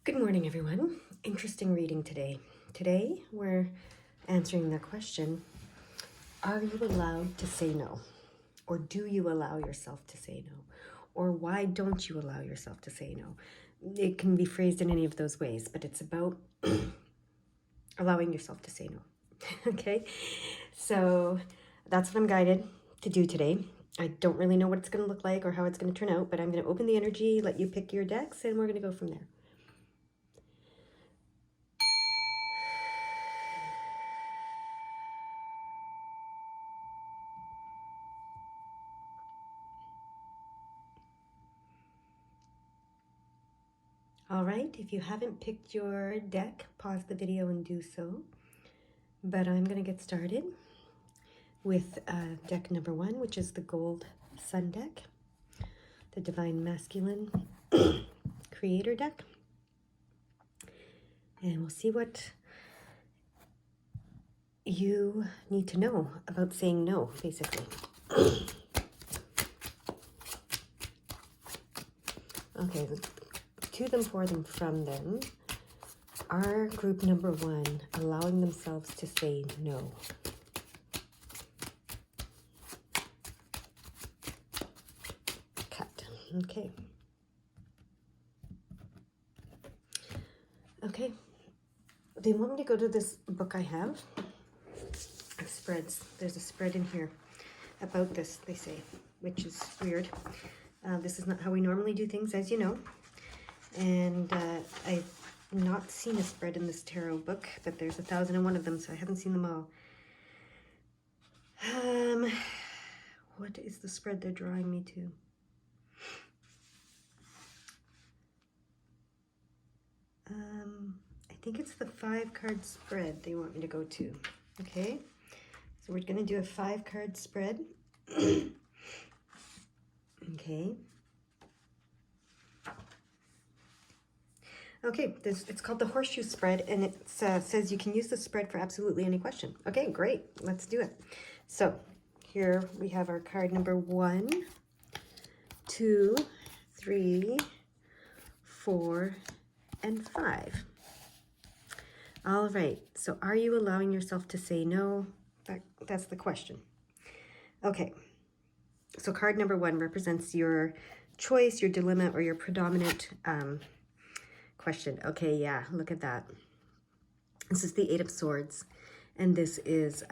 Good morning, everyone. Interesting reading today. Today, we're answering the question, are you allowed to say no? Or do you allow yourself to say no? Or why don't you allow yourself to say no? It can be phrased in any of those ways, but it's about allowing yourself to say no. Okay? So that's what I'm guided to do today. I don't really know what it's going to look like or how it's going to turn out, but I'm going to open the energy, let you pick your decks, and we're going to go from there. All right, if you haven't picked your deck, pause the video and do so. But I'm going to get started with deck number 1, which is the Gold Sun deck, the Divine Masculine Creator deck. And we'll see what you need to know about saying no, basically. Okay, to them, for them, from them. Are group number 1 allowing themselves to say no? Cut. Okay. Okay. They want me to go to this book I have. Spreads. There's a spread in here about this, they say, which is weird. This is not how we normally do things, as you know. And I've not seen a spread in this tarot book, but there's 1,001 of them, so I haven't seen them all. What is the spread they're drawing me to? I think it's the 5-card spread they want me to go to. Okay, so we're going to do a 5-card spread. Okay. Okay, it's called the Horseshoe Spread, and it says you can use the spread for absolutely any question. Okay, great. Let's do it. So here we have our card number 1, 2, 3, 4, and 5. All right, so are you allowing yourself to say no? That's the question. Okay, so card number 1 represents your choice, your dilemma, or your predominant question. Okay, yeah, look at that. This is the 8 of Swords, and this is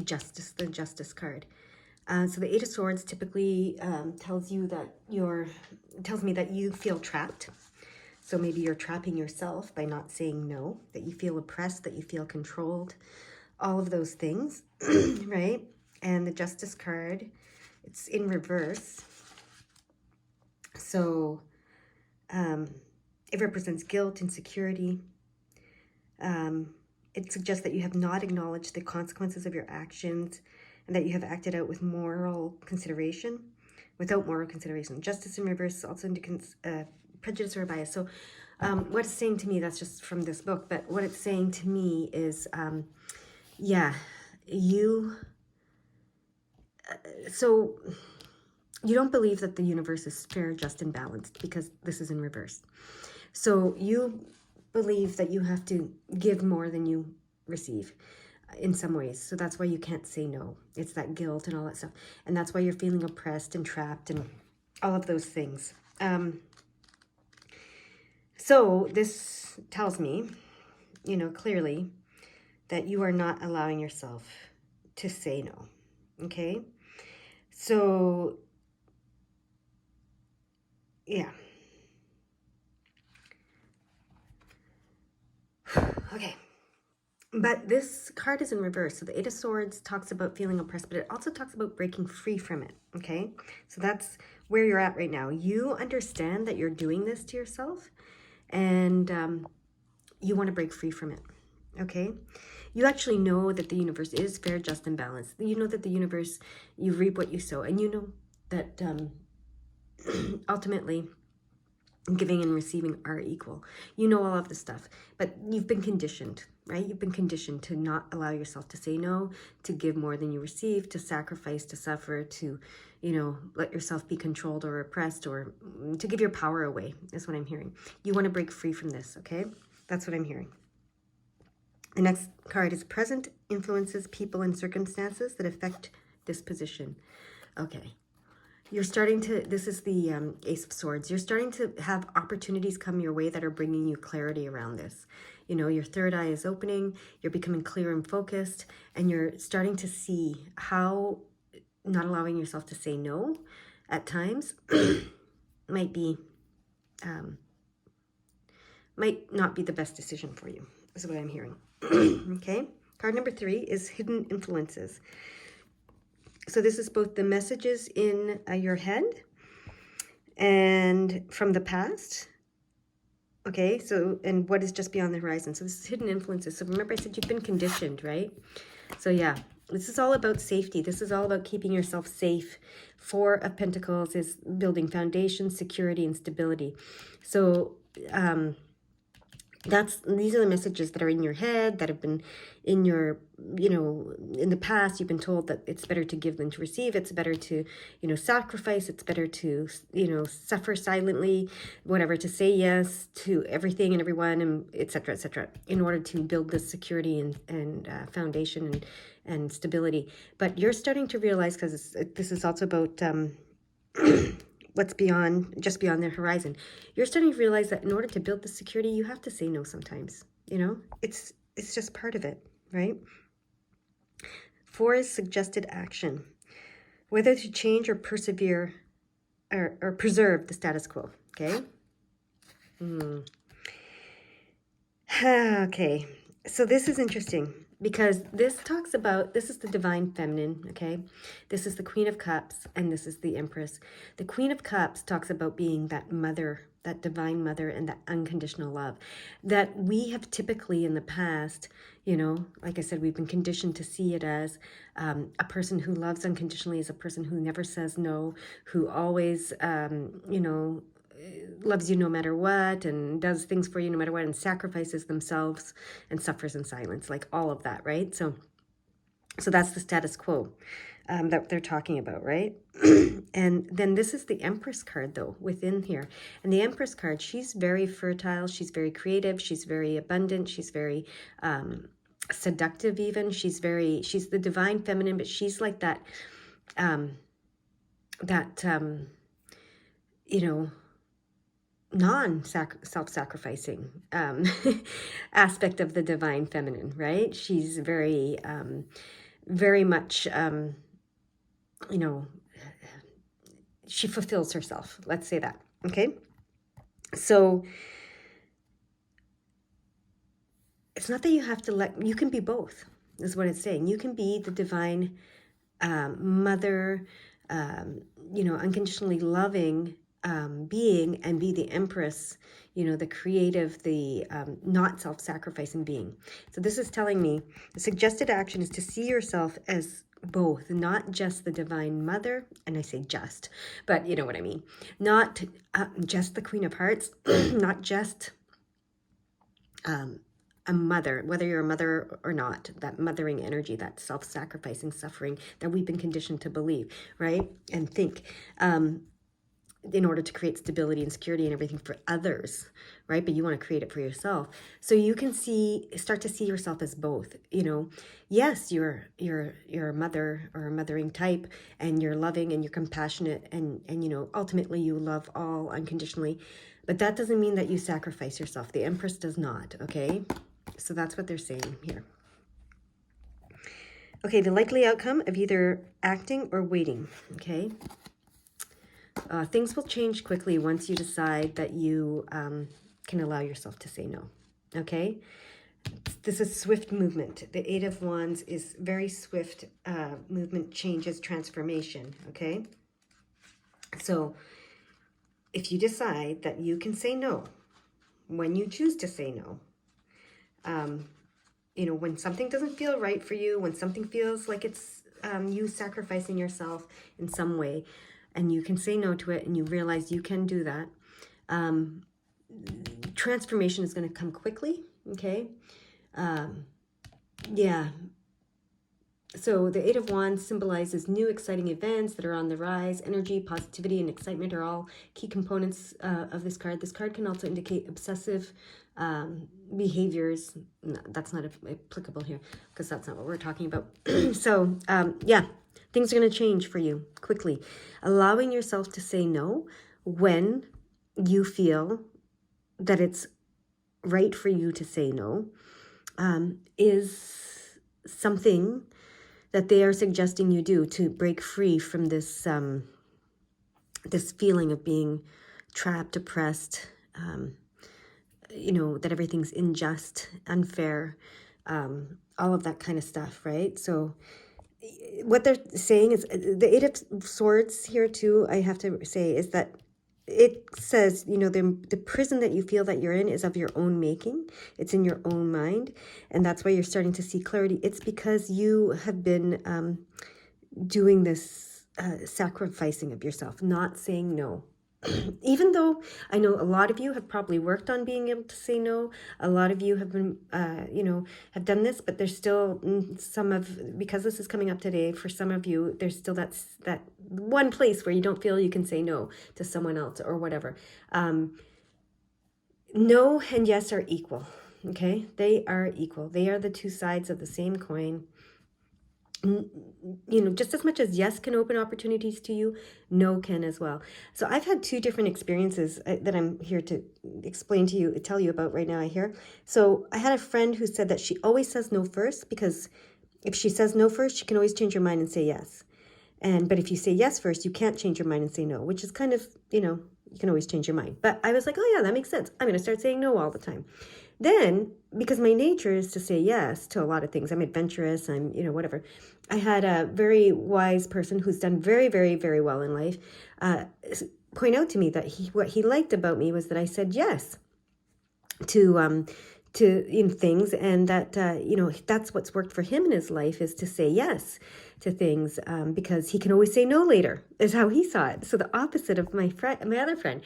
Justice, the Justice card. So the 8 of Swords typically tells me that you feel trapped. So maybe you're trapping yourself by not saying no, that you feel oppressed, that you feel controlled, all of those things, right? And the Justice card, it's in reverse. So it represents guilt, insecurity. It suggests that you have not acknowledged the consequences of your actions and that you have acted out with without moral consideration. Justice in reverse also indicates prejudice or bias. So what it's saying to me, that's just from this book, but what it's saying to me is, so you don't believe that the universe is fair, just, and balanced because this is in reverse. So you believe that you have to give more than you receive in some ways. So that's why you can't say no. It's that guilt and all that stuff. And that's why you're feeling oppressed and trapped and all of those things. So this tells me, clearly that you are not allowing yourself to say no. Okay? So, yeah. Okay. But this card is in reverse. So the 8 of Swords talks about feeling oppressed, but it also talks about breaking free from it. Okay? So that's where you're at right now. You understand that you're doing this to yourself, and you want to break free from it. Okay? You actually know that the universe is fair, just, and balanced. You know that the universe, you reap what you sow. And you know that ultimately giving and receiving are equal. You know all of this stuff. But you've been conditioned. right? You've been conditioned to not allow yourself to say no, to give more than you receive, to sacrifice, to suffer, to, you know, let yourself be controlled or oppressed, or to give your power away, is what I'm hearing. You want to break free from this, okay? That's what I'm hearing. The next card is present influences, people, and circumstances that affect this position. Okay. You're starting to, this is the Ace of Swords. You're starting to have opportunities come your way that are bringing you clarity around this. You know, your third eye is opening, you're becoming clear and focused, and you're starting to see how not allowing yourself to say no at times might not be the best decision for you, is what I'm hearing. Okay, card number 3 is hidden influences. So this is both the messages in your head and from the past. Okay, so, and what is just beyond the horizon. So this is hidden influences. So remember I said you've been conditioned, right? So yeah, this is all about safety. This is all about keeping yourself safe. 4 of Pentacles is building foundation, security, and stability. So these are the messages that are in your head, that have been in your, you know, in the past. You've been told that it's better to give than to receive. It's better to, you know, sacrifice. It's better to, you know, suffer silently, whatever, to say yes to everything and everyone, and etc., in order to build this security and foundation and stability. But you're starting to realize, because this is also about what's just beyond their horizon. You're starting to realize that in order to build the security, you have to say no sometimes. You know, it's just part of it, right? 4 is suggested action, whether to change or persevere or preserve the status quo. Okay. Okay, so this is interesting, because this talks about, this is the divine feminine, okay? This is the Queen of Cups, and this is the Empress. The Queen of Cups talks about being that mother, that divine mother, and that unconditional love that we have typically in the past, you know, like I said, we've been conditioned to see it as a person who loves unconditionally, is a person who never says no, who always, you know, loves you no matter what, and does things for you no matter what, and sacrifices themselves and suffers in silence, like all of that, right? So that's the status quo that they're talking about, right? And then this is the Empress card, though, within here. And the Empress card, she's very fertile, she's very creative, she's very abundant, she's very seductive even. She's the divine feminine, but she's like that, you know, self-sacrificing aspect of the divine feminine, right? She's very much, you know, she fulfills herself. Let's say that. Okay. So it's not that you have to you can be both, is what it's saying. You can be the divine mother, you know, unconditionally loving being, and be the Empress, you know, the creative, the not self-sacrificing being. So this is telling me the suggested action is to see yourself as both, not just the divine mother, and I say just, but you know what I mean, not just the Queen of Hearts, not just a mother, whether you're a mother or not, that mothering energy, that self-sacrificing suffering that we've been conditioned to believe, right, and think, in order to create stability and security and everything for others, right? But you want to create it for yourself. So you can start to see yourself as both, you know. Yes, you're a mother or a mothering type, and you're loving and you're compassionate, and you know, ultimately you love all unconditionally, but that doesn't mean that you sacrifice yourself. The Empress does not, okay? So that's what they're saying here. Okay, the likely outcome of either acting or waiting, okay? Things will change quickly once you decide that you can allow yourself to say no, okay? This is swift movement. The 8 of Wands is very swift movement, changes, transformation, okay? So if you decide that you can say no, when you choose to say no, you know, when something doesn't feel right for you, when something feels like it's you sacrificing yourself in some way, and you can say no to it, and you realize you can do that, transformation is going to come quickly, okay? Yeah. So the Eight of Wands symbolizes new exciting events that are on the rise. Energy, positivity, and excitement are all key components of this card. This card can also indicate obsessive behaviors. No, that's not applicable here because that's not what we're talking about. So yeah, things are going to change for you quickly. Allowing yourself to say no when you feel that it's right for you to say no is something that they are suggesting you do to break free from this this feeling of being trapped, oppressed, you know, that everything's unjust, unfair, all of that kind of stuff, right? So what they're saying is the Eight of Swords here too, I have to say, is that it says, you know, the prison that you feel that you're in is of your own making. It's in your own mind. And that's why you're starting to see clarity. It's because you have been doing this sacrificing of yourself, not saying no. Even though I know a lot of you have probably worked on being able to say no, a lot of you have been, you know, have done this, but there's still some of, because this is coming up today, for some of you, there's still that one place where you don't feel you can say no to someone else or whatever. No and yes are equal, okay? They are equal. They are the two sides of the same coin. You know, just as much as yes can open opportunities to you, no can as well. So I've had two different experiences that I'm here to explain to you, tell you about right now. I hear. So I had a friend who said that she always says no first, because if she says no first, she can always change her mind and say yes. But if you say yes first, you can't change your mind and say no, which is kind of, you know, you can always change your mind. But I was like, oh yeah, that makes sense. I'm going to start saying no all the time. Then, because my nature is to say yes to a lot of things, I'm adventurous, I'm, you know, whatever. I had a very wise person who's done very, very, very well in life point out to me that what he liked about me was that I said yes to things, and that you know, that's what's worked for him in his life, is to say yes to things, because he can always say no later, is how he saw it. So the opposite of my other friend,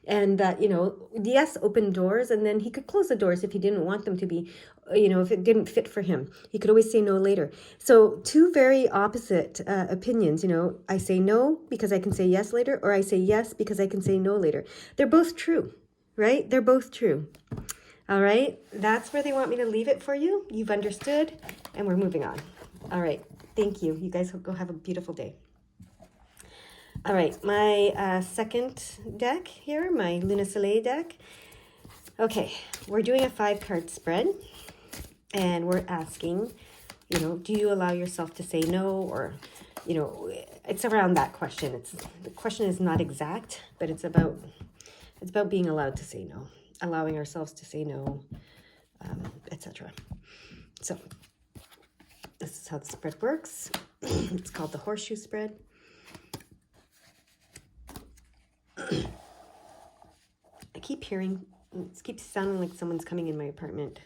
and that, you know, yes opened doors, and then he could close the doors if he didn't want them to be, you know, if it didn't fit for him. He could always say no later. So two very opposite opinions. You know, I say no because I can say yes later, or I say yes because I can say no later. They're both true, right? They're both true. All right, that's where they want me to leave it for you. You've understood, and we're moving on. All right, thank you. You guys go have a beautiful day. All right, my second deck here, my Luna Soleil deck. Okay, we're doing a 5-card spread, and we're asking, you know, do you allow yourself to say no? Or, you know, it's around that question. The question is not exact, but it's about being allowed to say no. Allowing ourselves to say no, etc. So this is how the spread works. It's called the horseshoe spread. I keep hearing, it keeps sounding like someone's coming in my apartment.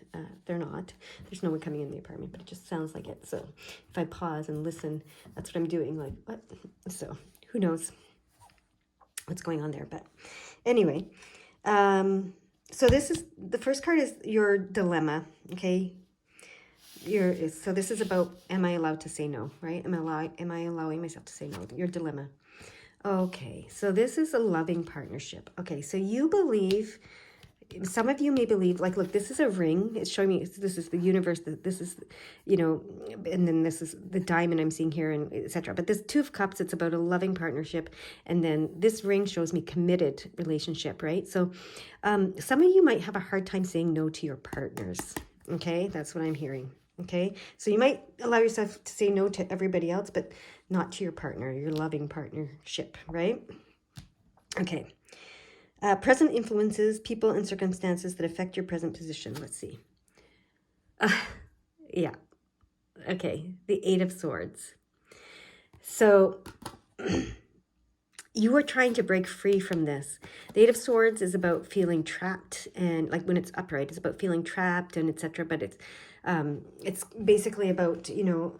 They're not. There's no one coming in the apartment, but it just sounds like it. So if I pause and listen, that's what I'm doing. Like, what? So who knows what's going on there? But anyway, so this is, the first card is your dilemma, okay? So this is about, am I allowed to say no, right? Am I allowing myself to say no? Your dilemma. Okay, so this is a loving partnership. Okay, so you believe, some of you may believe, like, look, this is a ring. It's showing me, this is the universe, this is, you know, and then this is the diamond I'm seeing here, and etc. But this Two of Cups, it's about a loving partnership. And then this ring shows me committed relationship, right? So some of you might have a hard time saying no to your partners. Okay, that's what I'm hearing. Okay, so you might allow yourself to say no to everybody else, but not to your partner, your loving partnership, right? Okay. Present influences, people and circumstances that affect your present position. Let's see. Yeah. Okay. The Eight of Swords. So you are trying to break free from this. The Eight of Swords is about feeling trapped, and like when it's upright, it's about feeling trapped and etc. But it's basically about, you know,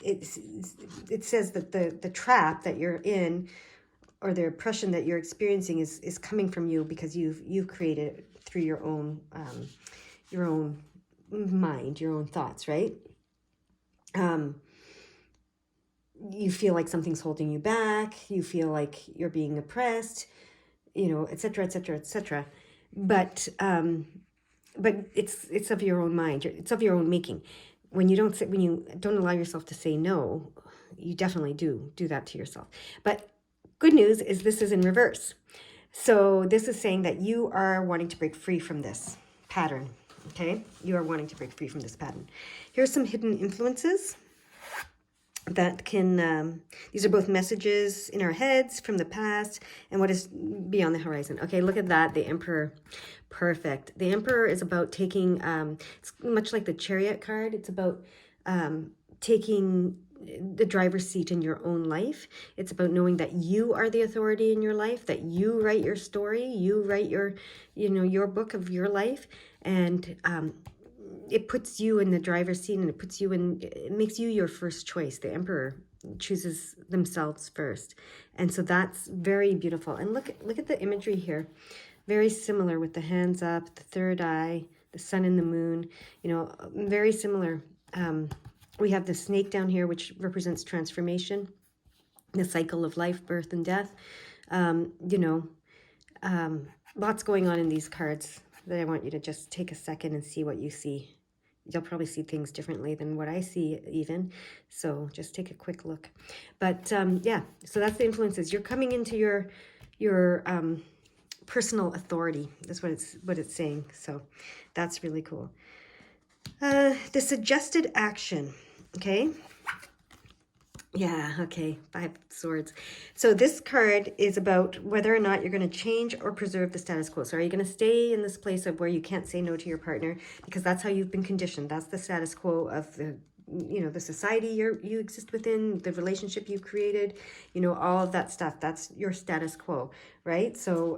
it says that the trap that you're in, or the oppression that you're experiencing, is coming from you, because you've created it through your own mind, your own thoughts, right? You feel like something's holding you back. You feel like you're being oppressed, you know, etc., etc., etc. But it's of your own mind. It's of your own making. When you don't allow yourself to say no, you definitely do that to yourself. But good news is this is in reverse. So this is saying that you are wanting to break free from this pattern. Okay, you are wanting to break free from this pattern. Here's some hidden influences that can, these are both messages in our heads from the past and what is beyond the horizon. Okay, look at that, the Emperor. Perfect. The Emperor is about taking, it's much like the Chariot card. It's about taking the driver's seat in your own life. It's about knowing that you are the authority in your life, that you write your story, you write your, you know, your book of your life. And it puts you in the driver's seat, and it makes you your first choice. The Emperor chooses themselves first. And so that's very beautiful. And look at the imagery here. Very similar with the hands up, the third eye, the sun and the moon, you know, very similar. We have the snake down here, which represents transformation, the cycle of life, birth, and death. You know, lots going on in these cards that I want you to just take a second and see what you see. You'll probably see things differently than what I see even. So just take a quick look. But yeah, so that's the influences. You're coming into your personal authority. That's what it's saying. So that's really cool. The suggested action. Okay. Yeah, okay, 5 swords. So this card is about whether or not you're going to change or preserve the status quo. So are you going to stay in this place of where you can't say no to your partner? Because that's how you've been conditioned. That's the status quo of the, you know, the society you exist within, the relationship you've created, you know, all of that stuff. That's your status quo, right? So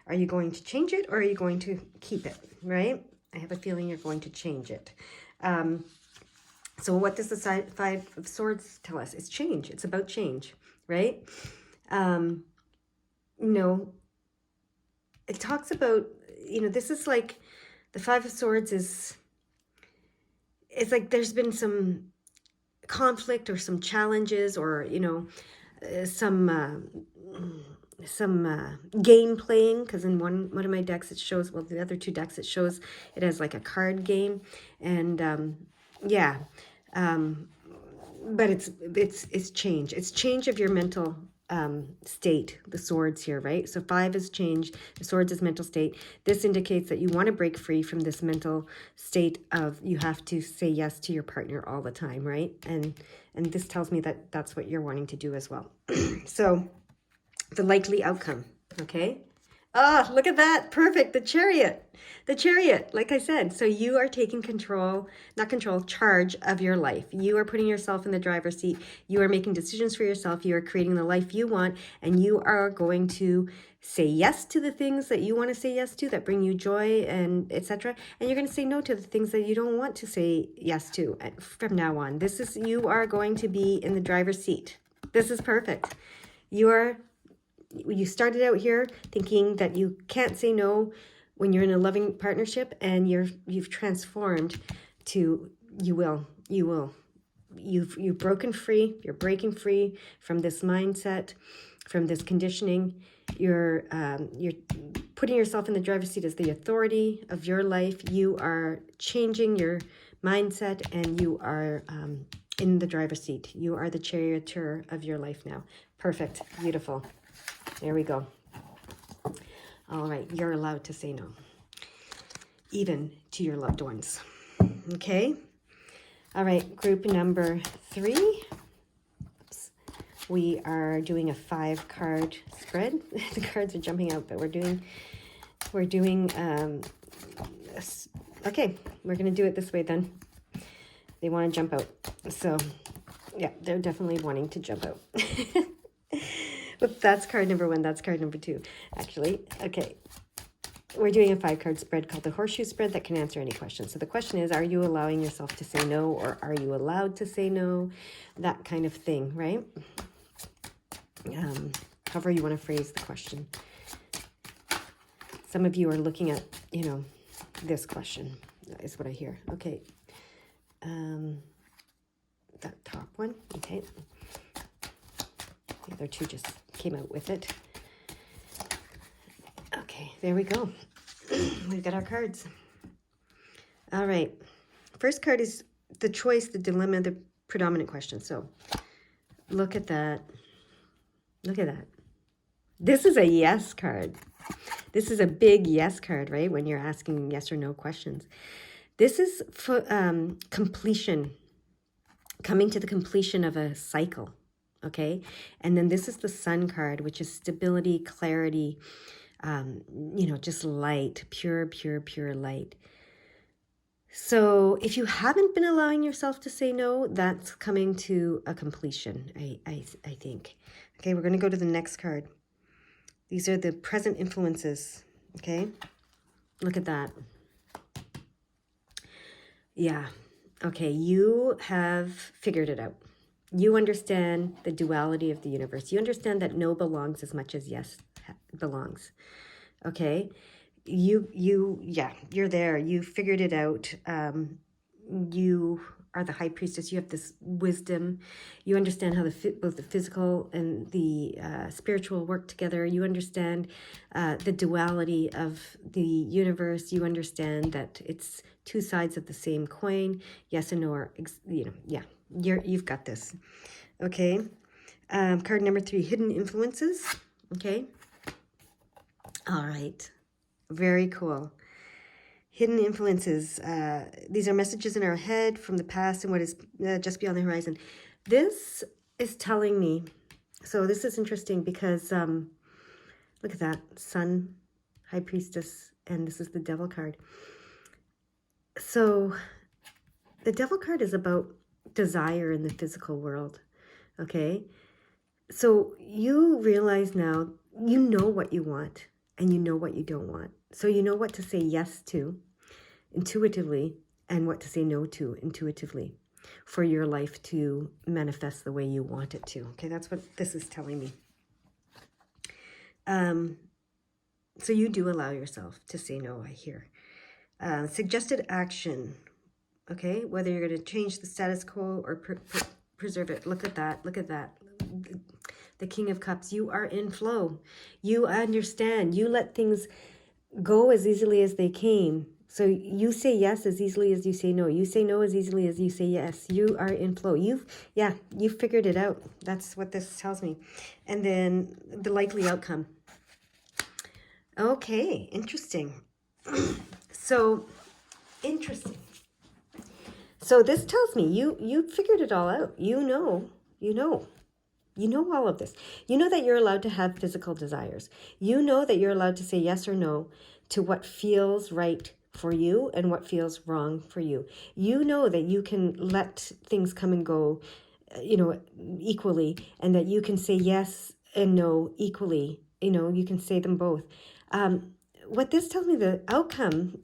are you going to change it or are you going to keep it, right? I have a feeling you're going to change it. So what does the 5 of Swords tell us? It's change. It's about change, right? You know, it talks about, you know, this is like, the 5 of Swords it's like there's been some conflict or some challenges or, you know, some game playing, because in one of my decks it shows, well, the other 2 decks it shows it as like a card game. And yeah, but it's change. It's change of your mental state, the swords here, right? So 5 is change, the swords is mental state. This indicates that you want to break free from this mental state of you have to say yes to your partner all the time, right? And this tells me that that's what you're wanting to do as well. So the likely outcome, okay? Oh, look at that. Perfect. The chariot. The chariot, like I said. So you are taking charge of your life. You are putting yourself in the driver's seat. You are making decisions for yourself. You are creating the life you want. And you are going to say yes to the things that you want to say yes to that bring you joy and etc. And you're going to say no to the things that you don't want to say yes to from now on. You are going to be in the driver's seat. This is perfect. You started out here thinking that you can't say no when you're in a loving partnership, and you've transformed to you will. You've broken free. You're breaking free from this mindset, from this conditioning. You're putting yourself in the driver's seat as the authority of your life. You are changing your mindset, and you are in the driver's seat. You are the charioteer of your life now. Perfect. Beautiful. There we go. All right, you're allowed to say no, even to your loved ones. Okay? All right, group number 3. Oops. We are doing a 5-card spread. The cards are jumping out, but we're doing okay, we're going to do it this way then. They want to jump out. So, yeah, they're definitely wanting to jump out. But that's card number 1. That's card number 2, actually. Okay. We're doing a 5-card spread called the Horseshoe Spread that can answer any question. So the question is, are you allowing yourself to say no, or are you allowed to say no? That kind of thing, right? However you want to phrase the question. Some of you are looking at, you know, this question. is what I hear. Okay. That top one. Okay. The other two just came out with it. Okay, there we go. We've got our cards. All right. First card is the choice, the dilemma, the predominant question. So look at that. Look at that. This is a yes card. This is a big yes card, right? When you're asking yes or no questions. This is for completion, coming to the completion of a cycle, okay? And then this is the Sun card, which is stability, clarity, just light, pure light. So if you haven't been allowing yourself to say no, that's coming to a completion, I think. Okay, we're going to go to the next card. These are the present influences, okay? Look at that. Yeah, okay, you have figured it out. You understand the duality of the universe. You understand that no belongs as much as yes belongs, okay? You're there. You figured it out. You are the high priestess. You have this wisdom. You understand how both the physical and the spiritual work together. You understand the duality of the universe. You understand that it's two sides of the same coin. Yes and no are, you've got this. Okay. Card number 3, hidden influences. Okay. All right. Very cool. Hidden influences. These are messages in our head from the past and what is just beyond the horizon. This is telling me, so this is interesting because look at that, Sun, High Priestess, and this is the Devil card. So the Devil card is about desire in the physical world, okay? So you realize now, you know what you want and you know what you don't want. So you know what to say yes to intuitively and what to say no to intuitively for your life to manifest the way you want it to. Okay, that's what this is telling me. So you do allow yourself to say no, I hear. Suggested action, okay? Whether you're going to change the status quo or preserve it. Look at that. Look at that. The King of Cups. You are in flow. You understand. You let things go as easily as they came. So you say yes as easily as you say no. You say no as easily as you say yes. You are in flow. You figured it out. That's what this tells me. And then the likely outcome. Okay, interesting. So interesting. So this tells me you figured it all out. You know all of this. You know that you're allowed to have physical desires. You know that you're allowed to say yes or no to what feels right for you and what feels wrong for you. You know that you can let things come and go, equally, and that you can say yes and no equally. You can say them both. What this tells me, the outcome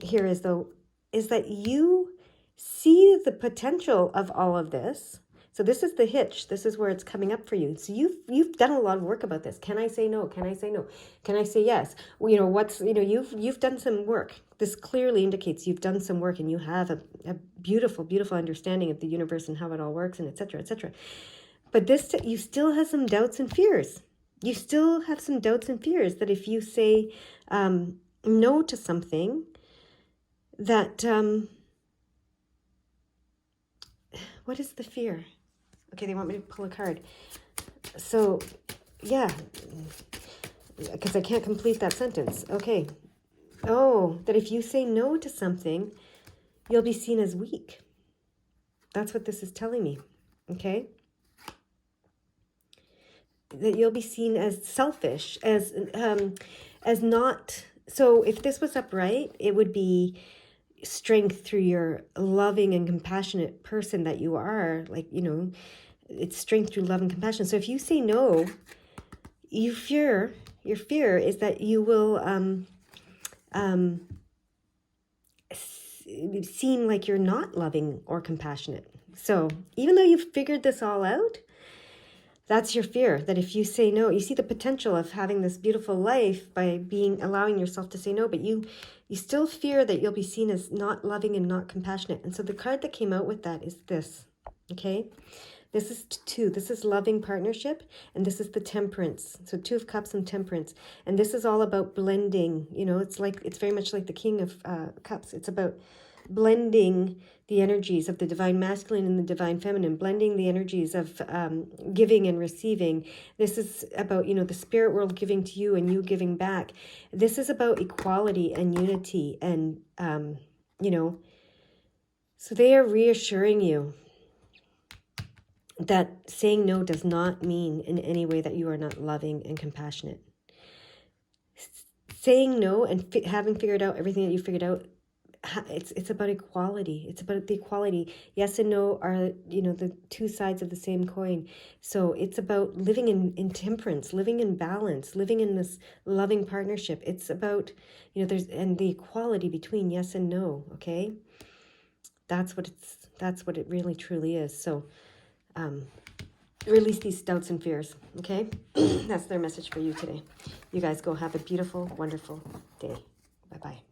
here is that you see the potential of all of this. So this is the hitch. This is where it's coming up for you. So you've done a lot of work about this. Can I say no? Can I say no? Can I say yes? You've done some work. This clearly indicates you've done some work and you have a beautiful, beautiful understanding of the universe and how it all works and et cetera, et cetera. But you still have some doubts and fears. You still have some doubts and fears that if you say no to something, that what is the fear? Okay, they want me to pull a card. So, yeah, because I can't complete that sentence. Okay. Oh, that if you say no to something, you'll be seen as weak. That's what this is telling me. Okay? That you'll be seen as selfish, as not. So if this was upright, it would be strength through your loving and compassionate person that you are. It's strength through love and compassion. So if you say no, your fear is that you will seem like you're not loving or compassionate. So even though you've figured this all out, That's your fear, that if you say no, you see the potential of having this beautiful life by allowing yourself to say no, but you still fear that you'll be seen as not loving and not compassionate. And so the card that came out with that is this, okay? This is two. This is loving partnership, and this is the temperance. So 2 of Cups and temperance. And this is all about blending. You know, it's very much like the King of Cups. It's about blending the energies of the divine masculine and the divine feminine, blending the energies of giving and receiving. This is about, you know, the spirit world giving to you and you giving back. This is about equality and unity and, you know, so they are reassuring you that saying no does not mean in any way that you are not loving and compassionate. Saying no and having figured out everything that you figured out, it's about equality. It's about the equality. Yes and no are, you know, the 2 sides of the same coin. So it's about living in temperance, living in balance, living in this loving partnership. It's about, you know, and the equality between yes and no, okay? That's what it really truly is. So release these doubts and fears, okay? That's their message for you today. You guys go have a beautiful, wonderful day. Bye-bye.